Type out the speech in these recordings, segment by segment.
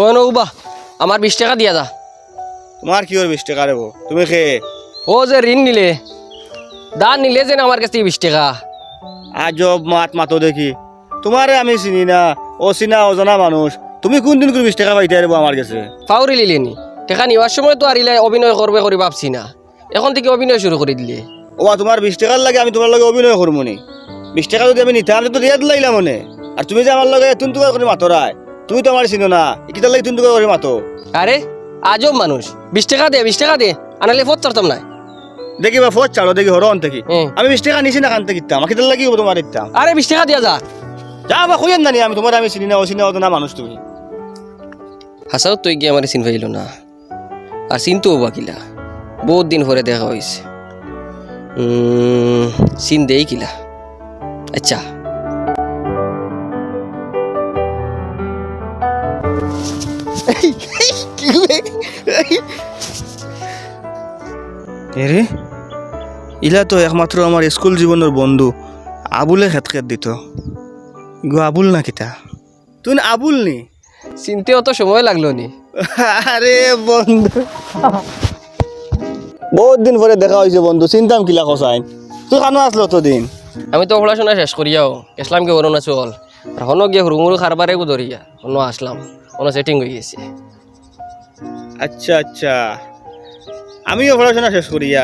ও নৌবা আমার 20 টাকা দিয়া যা। তোমার কি ওর 20 টাকা রেবো? তুমি খেয়ে ও যে ঋণ নিলে দান নিলে যে আমার কাছ থেকে 20 টাকা। আজব মাত মাতো দেখি। তোমারে আমি চিনি না, ও চিনা অজানা মানুষ। তুমি কোন দিন করে 20 টাকা পাইতে রেবো আমার কাছে? ফাউরি লিলেনি টাকা নিবার সময় তো আরিলে অভিনয় করবে করে ভাবছি না, এখন থেকে অভিনয় শুরু করে দিলে। ও তোমার 20 টাকার লাগে আমি তোমার লগে অভিনয় করবো নি? 20 টাকা যদি আমি নিতাম তো দিয়ে দিলাম মনে। আর তুমি যে আমার লগে তুন টুকা করে মাতরায়, তুমি তো আমার চিনো না, কিতার লাগে তুন টুকা করে মাতো? আরে আজব মানুষ, 20 টাকা দে 20 টাকা দে, আনালে ফোট চড়তাম না। দেখি বা ফোট চালো দেখি হরন থেকে হুম। আমি 20 টাকা নিছি না কানতে কিতাম, কিতার লাগি তোমার ইতাম? আরে 20 টাকা দিয়া যা। যা বা কইেন না নি, আমি তোমার আমি চিনি না, ও চিনা অজানা মানুষ তুমি। হাসাও তুই গিয়ে আমার চিন পাইল না, আর চিনতেও বাকিলা বহুত দিন পরে দেখা হয়েছে। চিন দেই কিলা। আচ্ছা এরে ইলা তো একমাত্র আমার স্কুল জীবনের বন্ধু আবুলে খেত দিত। গো আবুল না কিতা? তুই আবুল নি? চিনতে অত সময় লাগলো নি? আরে বন্ধু, বহুত দিন পরে দেখা হয়েছে বন্ধু, চিন্তাম কিলা কসাইন। তুই কানো আসলো অতদিন? আমি তো পড়াশোনা শেষ করিয়াও গেছিলাম কি অরুণাচল, আর হনো গিয়ে হুড়মুড়ু খারবারে ধরিয়া অন্য আসলাম, অন্য সেটিং হয়ে গেছে। আচ্ছা আচ্ছা, আমিও পড়াশোনা শেষ করিয়া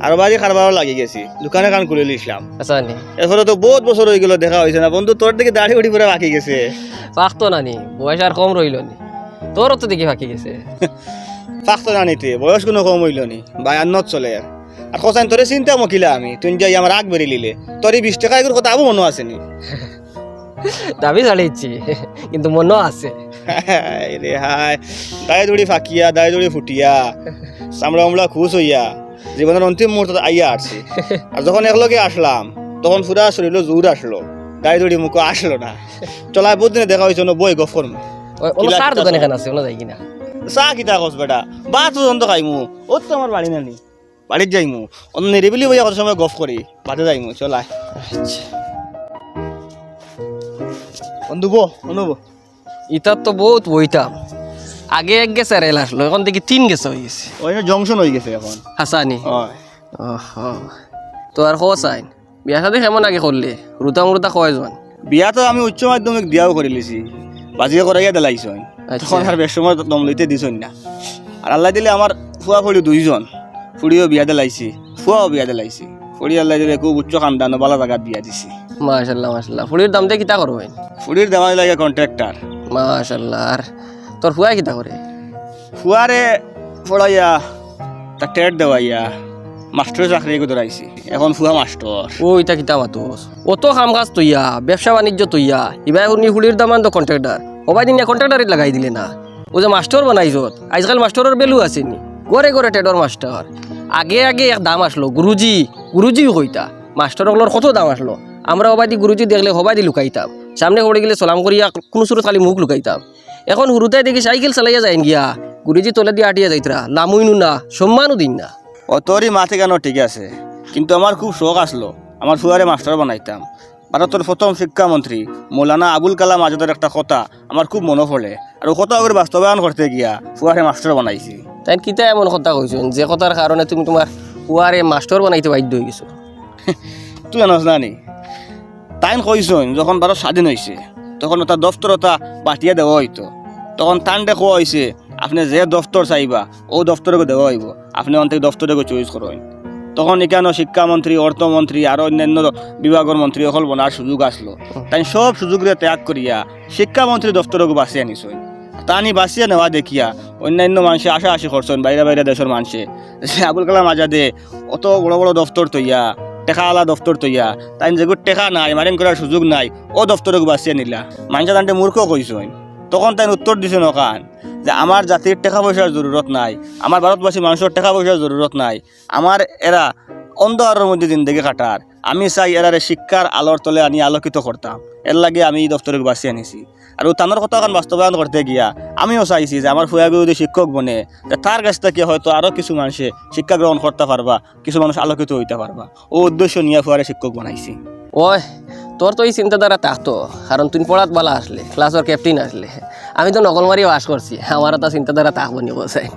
আর বাড়ি খারবারও লাগি গেছি, দোকানে কান খুলে লিখলাম। আচ্ছা নি এরপরে তো বহুত বছর হয়ে গেল দেখা হয়েছে না বন্ধু। তোর দিকে দাড়ি উঠি পরে বাকি গেছে। পাকতো না নি, বয়স আর কম রইল নি, তোরও তো দেখি ফাঁকি গেছে। ফাঁক তো জানিতে বয়স কোনো কম হইল নি, বায়ান্নত চলে। আর কসাইন তোরে চিন্তা মকিলা আমি, তুই যাই আমার আগ বেরিয়ে লিলে তোর 20 টাকা এগুলো কথা আবু মনে আছে নি? দাবি ছাড়িয়েছি কিন্তু মনও আছে। রে হায়, দায় দড়ি ফাঁকিয়া দায় দড়ি ফুটিয়া চামড়া আমড়া খুশ হইয়া জীবনের অন্তিম মুহূর্তে আইয়া আসছি। আর যখন একলগে আসলাম তখন পুরা শরীর জোর আসলো, দায় দড়ি মুখ আসলো না। চলায় বহুত দিনে দেখা হয়েছে, বই গফ করমু। ওনো সার দোকানে এখানে আছে, ওনো যাই কিনা। চা কিতা কস বেটা, বা তো যন্ত্র খাইমু, ও তো আমার বাড়ি নানি, বাড়িত যাইমু। অন্য নিরিবিলি বইয়া কত সময় গফ করি, বাদে যাইমু। চলায় আচ্ছা বন্ধু বো, অনুব ইতার তো বহুত বইতাম, আগে এক গেছে রেল আসলো, এখন দেখি 3 গেছে হয়ে গেছে। ওই জংশন হয়ে গেছে এখন। হাসানি হয় তো আর খোঁজ আইন বিয়া সাথে কেমন আগে করলে? রুতা মুরুতা খোয়াই যান। বিয়া তো আমি উচ্চ মাধ্যমিক দিয়াও করে লিছি, বাজিয়ে করাইয়া দিলাইছ। তখন আর বেশ সময় দম লইতে দিছ না। আর আল্লাহ দিলে আমার ফুয়া ফুড়ি 2জন, ফুড়িও বিয়া দিলাইছি, ফুয়াও বিয়া দিলাইছি। ফুড়ি আল্লাহ দিলে খুব উচ্চ খানদান বালা জায়গাত বিয়া দিছি। মাশাল্লাহ মাশাল্লাহ। ফুলির দাম দিয়ে কিতা করবেন? ফুড়ির দেওয়াই লাগে কন্ট্রাক্টর। মাশাল্লাহ। আর তোর ফুয়া কিতা করে? ফুয়ারে পড়াইয়া তা টেট দেওয়াইয়া মাস্টার চাকরি ধরাইছি, এখন ফুয়া মাস্টার। ও ইতা কিতা মাতোস? অত কাম কাজ তৈয়া, ব্যবসা বাণিজ্য তৈয়া, এবার উনি ফুলির দামান তো কন্ট্রাক্টর সবাই দিন কন্ট্রাক্টারে লাগাই দিলে না। ও যে মাস্টার বানাইছত, আজকাল মাস্টারের বেলু আসেনি, গড়ে গড়ে টেডর মাস্টার। আগে আগে এক দাম আসলো গুরুজি, গুরুজিও কইতা। মাস্টারগুলোর কত দাম আসলো, আমরা সবাই গুরুজি দেখলে সবাই দি লুকাইতাম, সামনে পড়ে গেলে সালাম করিয়া কোনো সুরত খালি মুখ লুকাইতাম। এখন হুরুতাই দেখি সাইকেল চালাইয়া যায় গিয়া, গুরুজি তলে দিয়ে আটিয়া যাইতরা, নামুইনু না সম্মানও দিন না। ও তোরই মাথে কেন ঠিক আছে, কিন্তু আমার খুব শখ আসলো আমার ফুয়ারে মাস্টার বানাইতাম। ভারতের প্রথম শিক্ষামন্ত্রী মৌলানা আবুল কালাম আজাদের একটা কথা আমার খুব মনে পড়ে, আর ও কথা করে বাস্তবায়ন করতে গিয়া ফুয়ারে মাস্টার বানাইছি। তাই কিতা এমন কথা কইছেন যে কথার কারণে তুমি তোমার ফুয়ারে মাস্টার বানাইতে বাধ্য হয়ে গেছো? তুই জানাস না নি, তাইন কইসন যখন ভারত স্বাধীন হয়েছে তখন ওটা দফতর ওটা বাটিয়া দেওয়া হইতো। তখন তান দেখোয়া হয়েছে আপনি যে দফতর চাইবা ও দফতরকে দেওয়া হইব, আপনি অন থেকে দফতরকে চয়েস করেন। তখন এখানে শিক্ষামন্ত্রী, অর্থমন্ত্রী আর অন্যান্য বিভাগের মন্ত্রী সকল বনার সুযোগ আসলো। তাই সব সুযোগরে ত্যাগ করিয়া শিক্ষামন্ত্রী দফতরকে বাঁচিয়ে নিছেন। তানি বাঁচিয়ে নেওয়া দেখিয়া অন্যান্য মানুষে আশা করছেন, বাইরে বাইরে দেশের মানুষে আবুল কালাম আজাদে অত বড় বড় দফতর তৈয়া, টেকাওয়ালা দফতর তৈয়া, তাই যেগুলো টেকা নাই, মারিং করার সুযোগ নাই, ও দফতরকে বাঁচিয়ে নিলা। মানুষে তান্তে মূর্খ কইছেন। তখন তাই উত্তর দিছে নকান যে আমার জাতির টাকা পয়সার জরুরত নাই, আমার ভারতবাসী মানুষের টাকা পয়সার জরুরত নাই, আমার এরা অন্ধকারের মধ্যে জিন্দগি কাটার, আমি চাই এরারে শিক্ষার আলোর তলে আনি আলোকিত করতাম, এর লাগে আমি এই দফতরকে বাঁচিয়ে আনিছি। আর তানোর কথা এখন বাস্তবায়ন করতে গিয়া আমিও চাইছি যে আমার ফুয়াবি যদি শিক্ষক বনে, তার কাছ থেকে হয়তো আরও কিছু মানুষে শিক্ষা গ্রহণ করতে পারবা, কিছু মানুষ আলোকিত হইতে পারবা। ও উদ্দেশ্য নিয়ে ফুয়ারে শিক্ষক বানাইছি। ওই তোর তো এই চিন্তাধারা থাকতো, কারণ তুই পড়াত বালা আসলে, ক্লাসের ক্যাপ্টেন আসলে, আমি তো নকল মারি ওয়াশ করছি আমার তো চিন্তাধারা তাক বনি বসাই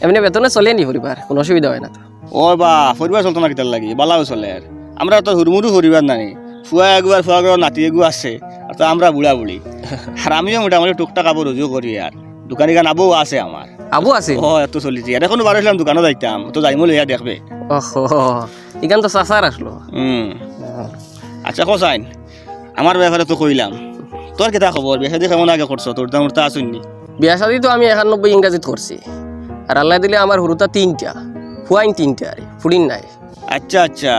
এমনি বেতনে চলে নি পরিবার কোনো অসুবিধা হয় না তো ও বা পরিবার চলতো না কিতার লাগি বালাও চলে আর আমরা তো হুড়মুড়ু পরিবার নাই ফুয়া একবার ফুয়া একবার নাতি এগু আছে আর তো আমরা বুড়া বুড়ি আর আমিও মোটামুটি টুকটাক আবু রুজু করি আর দোকানি গান আবু আছে আমার আবু আছে ও এত চলিছি আর এখনো বারোছিলাম দোকানে যাইতাম তো যাইমো লইয়া দেখবে ওহো এখান তো চাচার আসলো আচ্ছা কোসাইন আমার ব্যাপারে তো কইলাম তোর কেটা খবর বেশি কেমন আগে করছো তোর দাম তা আসুননি বিয়া শাদি তো আমি 91 ইংরাজিত করছি আর আল্লাহ দিলে আমার হুরুতা 3টা ফুয়াইন 3টা আরে ফুড়িন নাই আচ্ছা আচ্ছা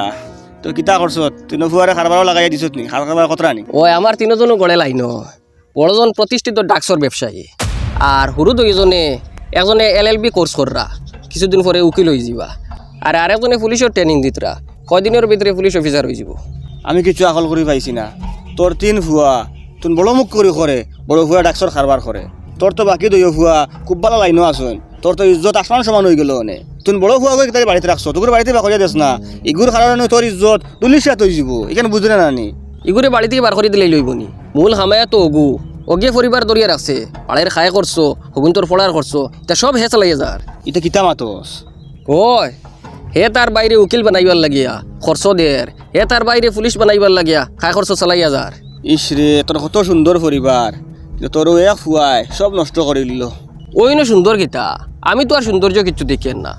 তো কিতা করছো তুই ফুয়ারে খারবারও লাগাই দিছ নি খারবার কতরা নি ওই আমার তিনজনও গড়ে লাইন বড়জন প্রতিষ্ঠিত ডাকসর ব্যবসায়ী আর হুরু দুইজনে একজনে LLB কোর্স কররা কিছুদিন পরে উকিল হয়ে যাবা আর আরেকজনে পুলিশের ট্রেনিং দিতরা কয়দিনের ভিতরে পুলিশ অফিসার হয়ে যাব আমি কিছু আকল করি পাইছি না তোর 3 ফুয়া তুই বড় মুখ করে করে বড় ফুয়া ডাকসর খারবার করে তোর তো বাকি দুই ফুয়া খুব ভালো লাইনও আসুন তোর তো ইজ্জত আসমান সমান হয়ে গেল অনে তুই বড় ফুয়া করে তাই বাড়িতে রাখছো তোর বাড়িতে বাকরিয়া দেস না ইগুর কারণে তোর ইজ্জত দুলিশাত হয়ে যাব এখানে বুঝলে না নি ইগুরে বাড়ি থেকে বার করে দিলেই লইবনি মূল হামায়া তো অগু অগিয়ে পরিবার দরিয়া রাখছে পাড়ের খায় করছো হগুন তোর ফলার করছো তা সব হে চালাই যার এটা কিতা মাতস কয় হে তার বাইরে উকিল বানাইবার লাগিয়া খরচ দের হে তার বাইরে পুলিশ বানাইবার লাগিয়া খায় খরচ চালাইয়া যার ইসরে তোর কত সুন্দর পরিবার তোরও এক ফুয়ায় সব নষ্ট করে দিল ওই না সুন্দর গীতা আমি তো আর সৌন্দর্য কিছু দেখেন না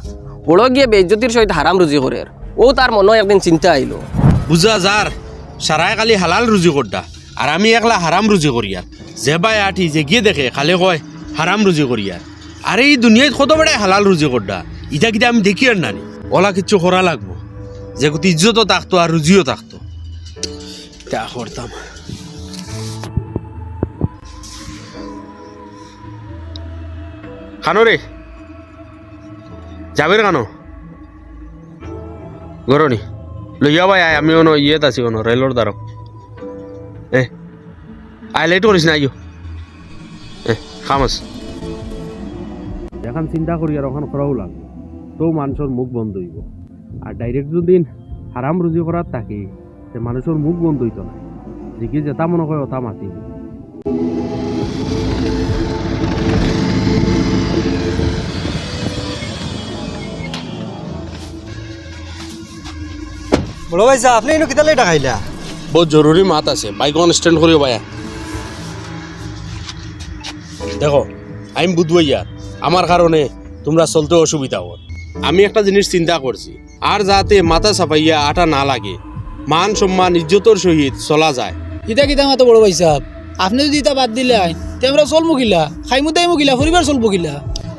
বড় গিয়ে বেজ্জতির সহিত হারাম রুজি করের ও তার মনে একদিন চিন্তা আইলো বুঝা যার সারায় খালি হালাল রুজি করডা আর আমি একলা হারাম রুজি করিয়ার যে বাই আঠি যে গিয়ে দেখে খালি কয় হারাম রুজি করিয়ার আর এই দুনিয়ায় কত বেড়ায় হালাল রুজি করডা ইটা কিটা আমি দেখি আর নানি ওলা কিচ্ছু করা লাগবো যে গতি ইজ্জতও থাকতো আর রুজিও থাকতো তা করতাম খানো রে যাবের কানো গরনি লইয়া ভাই আয় আমি ono ইয়েত আছি ono রেলর দ্বারা আয় লেট করিস না আইও খামাস এখন চিন্তা করি আর ওখান করাও লাগবে তো মানুষের মুখ বন্ধ হইব আর ডাইরেক্ট যদি হারাম রুজি করার থাকে সে মানুষের মুখ বন্ধ হইত না দেখি যেটা মনে হয় ওটা মাতি বড় ভাই আপনি এনে কিতা লেটা খাইলা বহুত জরুরি মাত আছে বাইক অন স্ট্যান্ড করিও ভাইয়া দেখো আমি বুধবইয়া আমার কারণে তোমরা চলতে অসুবিধা হল আমি একটা জিনিস চিন্তা করছি আর যাতে মাথা চাপাইয়া আটা না লাগে মান সম্মান ইজ্জতর সহিত চলা যায় ইতা কিতা মাতো বড় ভাই সাহেব আপনি যদি ইতা বাদ দিলে তে আমরা চলবো কিলা খাইমু তাইমু কিলা পরিবার চলবো কিলা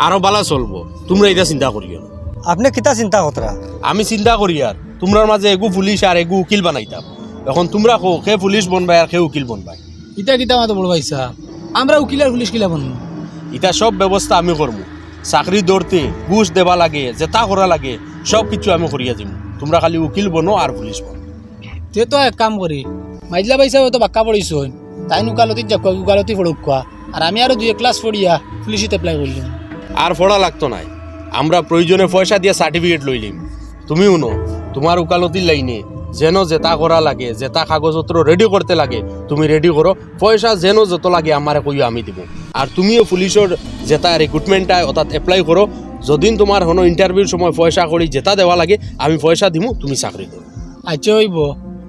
আরো বালা চলবো তোমরা এটা চিন্তা করিও না আপনি কিতা চিন্তা কতরা আমি চিন্তা করি আর তোমরার মাঝে এগু পুলিশ আর এগু উকিল বানাইতাম এখন তোমরা কো খে পুলিশ বনবাই আর খে উকিল বনবাই ইতা কিতা মাতো বড় ভাই সাহেব আমরা উকিল আর পুলিশ কিলা বনবো এটা সব ব্যবস্থা আমি করবো চাকরি ধরতে ঘুষ দেবা লাগে যেটা করা লাগে সব কিছু আমি করিয়া দিব তোমরা খালি উকিল বনো আর পুলিশ বনো তে তো এক কাম করি মাইজলা ভাই সাহেব তো বাক্কা পড়িস তাই উকালতি যাক উকালতি পড়ুক কোয়া আর আমি আরো 2 ক্লাস পড়িয়া পুলিশে এপ্লাই করলাম আর পড়া লাগতো নাই আমরা প্রয়োজনে পয়সা দিয়ে সার্টিফিকেট লইলিম তুমিও নো তোমার উকালতির লাইনে যেন যেটা করা লাগে যেটা কাগজপত্র রেডি করতে লাগে তুমি রেডি করো পয়সা যেন যত লাগে আমারে কইও আমি দিব আর তুমিও পুলিশের যেটা রিক্রুটমেন্ট অর্থাৎ এপ্লাই করো যদিন তোমার হনো ইন্টারভিউর সময় পয়সা করি যেটা দেওয়া লাগে আমি পয়সা দিমু তুমি চাকরি করো আচ্ছা হইব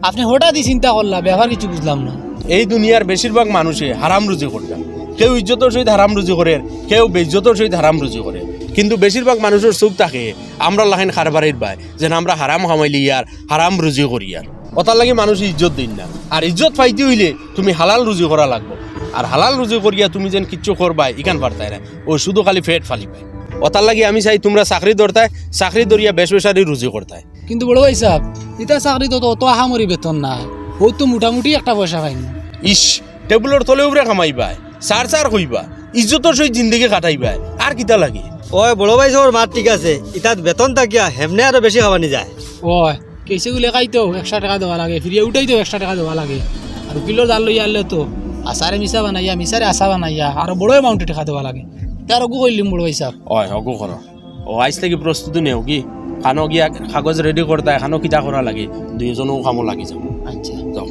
আপনি হঠাৎই চিন্তা করলা ব্যাপার কিছু বুঝলাম না এই দুনিয়ার বেশিরভাগ মানুষে হারাম রুজি করবে কেউ ইজ্জতের সহিত হারাম রুজি করে কেউ বেইজ্জতের সহিত হারাম রুজি করে কিন্তু বেশিরভাগ মানুষের চোখ থাকে আমরা লাহেন খারবারের বাই যেন আমরা হারাম কামাইলি আর হারাম রুজি করি আর ওটার লাগে মানুষ ইজ্জত দিন না আর ইজ্জত পাইতে হইলে তুমি হালাল রুজি করা লাগবে আর হালাল রুজি করিয়া তুমি যেন কিচ্ছু করবাই ইকান পারতাই না ও শুধু খালি ফেট ফালিবাই ওটার লাগে আমি চাই তোমরা চাকরি ধরতাই চাকরি ধরিয়া বেশ বেশারি রুজি করতাই কিন্তু বড় ভাই সাহেব ইতা চাকরি তো অত আহামরি বেতন না ও তো মোটামুটি একটা পয়সা পাই না ইস টেবুলের তলে উপরে কামাইবাই সার সার কইবা ইজ্জতের সহিত জিন্দগি কাটাইবাই আর কিতা লাগে ওই বড় ভাই সবর মাত ঠিক আছে ইতাত বেতন থাকিয়া হেমনে আরো বেশি খাবানি যায় ওই কেসে গুলে খাইতো 100 টাকা দেওয়া লাগে ফিরিয়ে উঠাইতো 100 টাকা দেওয়া লাগে আর কিলোর জাল লইয়া আনলে তো আসারে মিশা বানাইয়া মিশারে আসা বানাইয়া আর বড় অ্যামাউন্টে টাকা দেওয়া লাগে তার অগু কইলিম বড় ভাই সাহেব ওই অগু করো ও আইস থেকে প্রস্তুতি নেও কি খানো গিয়া কাগজ রেডি করতে খানো কিতা করা লাগে দুইজনও কামো লাগি যাও আচ্ছা যাও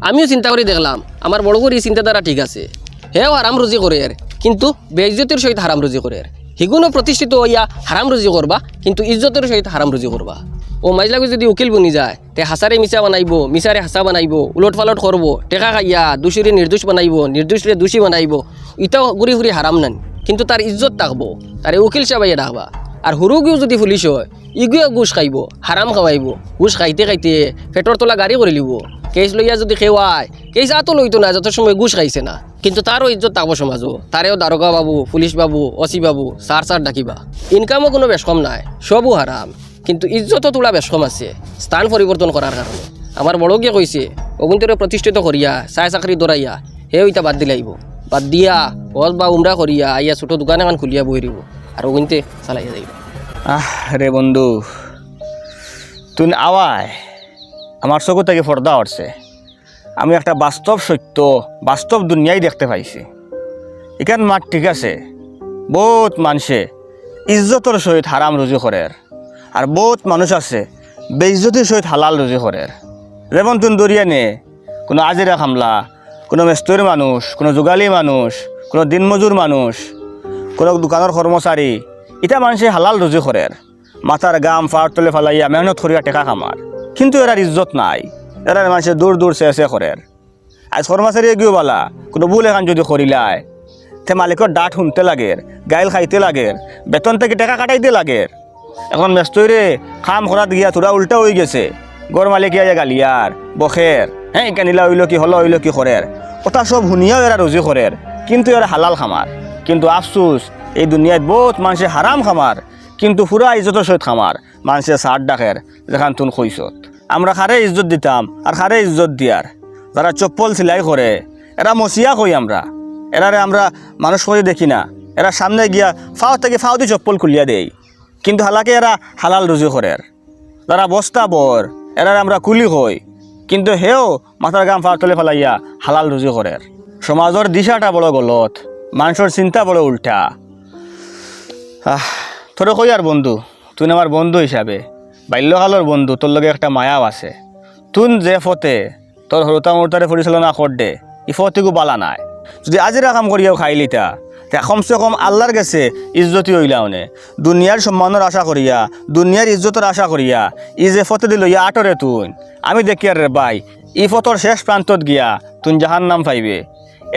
আমিও চিন্তা করে দেখলাম আমার বড় করে চিন্তাধারা ঠিক আছে হেও আরাম রুজি করে কিন্তু বেইজ্জতির সহিত হারাম রুজি করে হিগুনও প্রতিষ্ঠিত হইয়া হারাম রুজি করবা কিন্তু ইজ্জতের সহিত হারাম রুজি করবা ও মাইজলাগু যদি উকিল বনি যায় তে হাসারে মিছা বানাইব মিছারে হাসা বানাইব উলট ফালট করব টেকা খাইয়া দোষীরে নির্দোষ বানাইব নির্দোষরে দোষী বানাইব ইটাও ঘুরি ঘুরি হারাম নান কিন্তু তার ইজ্জত থাকবো তারে উকিল সাবাইয়া রাখবা আর হুরুগিও যদি পুলিশ হয় ইগুয়া ঘুষ খাইব হারাম খাওয়াইব ঘুষ খাইতে খাইতে পেটর তোলা গাড়ি করে লিব কেস লইয়া যদি খেওয়ায় কেস আতো লইতো না যত সময় ঘুষ খাইছে না কিন্তু তারও ইজ্জত থাকবো সমাজও তারেও দারোগা বাবু পুলিশ বাবু ওসি বাবু সার ডাকিবা ইনকামও কোনো বেশ কম নাই সবও হারাম কিন্তু ইজ্জতও তোলা বেশ কম আছে স্থান পরিবর্তন করার কারণে আমার বড় গিয়ে কইছে অগুন্তরে প্রতিষ্ঠিত করিয়া চায় চাকরি দৌড়াইয়া হেও ইটা বাদ দিলাইব বাদ দিয়া হজ বা উমরা করিয়া আইয়া ছোট দোকান এখন খুলিয়া বই দিব আর অগুনতে চালাইয়া যাইব রে বন্ধু তুই আওয়ায় আমার চকু থেকে পর্দা উঠছে আমি একটা বাস্তব সত্য বাস্তব দুনিয়ায় দেখতে পাইছি এখান মাঠ ঠিক আছে বহুত মানুষে ইজ্জতর সহিত হারাম রুজি করে আর বহুত মানুষ আছে বেইজ্জতির সহিত হালাল রুজি করে যেমন তুই দরিয়া নে কোনো আজিরা খামলা কোনো মেস্তর মানুষ কোনো যোগালী মানুষ কোনো দিনমজুর মানুষ কোনো দোকানের কর্মচারী এটা মানুষে হালাল রুজি করে মাথার গাম ফাট তলে ফেলাইয়া মেহনত করিয়া টেকা খামার কিন্তু এরার ইজ্জত নাই এরার মানুষে দূর দূর চেয়ে করে আজ কর্মচারী গিয়েও বলা কোনো ভুল এখান যদি করিলায় তে মালিকের ডাট শুনতে লাগে গাইল খাইতে লাগে বেতন থেকে টাকা কাটাইতে লাগে এখন মেস্তরে খাম করাত গিয়া তোরা উল্টা হয়ে গেছে গড় মালিক ইয়া গালিয়ার বখের হ্যাঁ কানিলা হইল কি হলো হইল কি করের ওটা সব শুনিয়াও এরা রুজি করের কিন্তু এরা হালাল খামার কিন্তু আফসুস এই দুনিয়ায় বহুত মানুষে হারাম খামার কিন্তু পুরা ইজ্জতের সহিত খামার মানুষে সার ডাকের যেখান তুন কইসত আমরা খারে ইজ্জত দিতাম আর খারে ইজ্জত দিয়ার যারা চপ্পল সেলাই করে এরা মসিয়া কই এরারে আমরা মানুষ করে দেখি না এরা সামনে গিয়া ফাও থেকে ফাও দিয়ে চপ্পল খুলিয়া দেই কিন্তু হালাকে এরা হালাল রুজি করে যারা বস্তা বর এরারে আমরা কুলি হই কিন্তু হেও মাথার গাম ফাও তলে ফেলাইয়া হালাল রুজি করে সমাজের দিশাটা বড় গলত মানুষের চিন্তা বড় উল্টা তোর কই আর বন্ধু তুই আমার বন্ধু হিসাবে বাল্যকালের বন্ধু তোর লগে একটা মায়াও আছে তুই যে ফতে তোর হরতা মুহূর্তে পরিচালনা কর দে ই ফতেকু বালা নাই যদি আজিরা কাম করিয়াও খাইলিতা তে কমসে কম আল্লাহর গেছে ইজ্জতি হইলাওনে দুনিয়ার সম্মানের আশা করিয়া দুনিয়ার ইজ্জতের আশা করিয়া ই যে ফতে দিল ইয়া আটরে তুই আমি দেখি আর রে ভাই ই ফতর শেষ প্রান্তত গিয়া তুই জাহান নাম পাইবে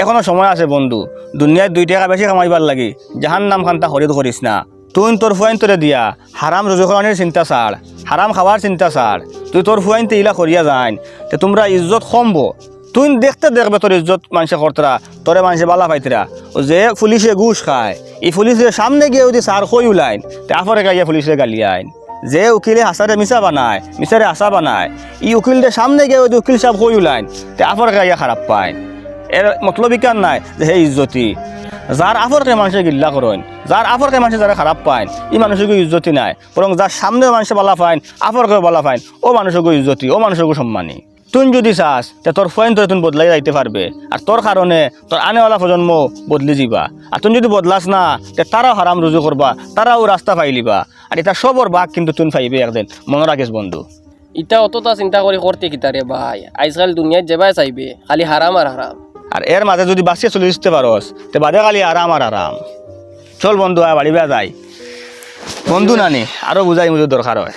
এখনো সময় আছে বন্ধু দুনিয়ায় 2 টাকা বেশি কামাইবার লাগি জাহান নাম খান্তা হরিদ করিস না তুই তোর ফুয়াইন তোরে দিয়া হারাম রুজুকরণের চিন্তা ছাড় হারাম খাওয়ার চিন্তা ছাড় তুই তোর ফুয়াইনতে ইলা করিয়া যাইন তে তোমরা ইজ্জত কমবো তুই দেখতে দেখবে তোর ইজ্জত মানুষে করতরা তোরে মানুষে বালা পাইতরা ও যে পুলিশে ঘুষ খায় এই পুলিশের সামনে গিয়ে যদি সার কই উলাইন তে আফরে গাইয়া পুলিশে গালি আইন যে উকিলে হাসারে মিশা বানায় মিশারে হাসা বানায় ই উকিলদের সামনে গিয়ে যদি উকিল সাহেব কই উলাইন তে আফরে গাইয়া খারাপ পায় এর মতলব ইকান নাই যে হে ইজ্জতি যার আফরকে মানুষে গিল্লা করেন যার আফরকে মানুষে যারা খারাপ পায় ই মানুষকে ইজ্জতি নাই বরং যার সামনে মানুষে বালা পাইন আফরকে বালা পাইন ও মানুষকে ইজ্জতি ও মানুষকে সম্মানী তুই যদি চাস তে তোর ফয়েন তোর তুমি বদলাই যাইতে পারবে আর তোর কারণে তোর আনেওয়ালা প্রজন্ম বদলি যাবা আর তুই যদি বদলাস না তে তারাও হারাম রুজু করবা তারাও রাস্তা পাইলিবা আর এটা সবর বাঘ কিন্তু তুই পাইবে একদিন মনে রাখিস বন্ধু ইটা অতটা চিন্তা করে করতে কিতারে ভাই আজকাল দুনিয়ায় যেবাই চাইবে খালি হারাম আর হারাম আর এর মাঝে যদি বাঁচিয়ে চলে দিতে পারস তে বাদে খালি আরাম আর আরাম চল বন্ধু বাড়ি বেয়া যাই বন্ধু নানি আরো বুঝাই মুঝে দরকার হয়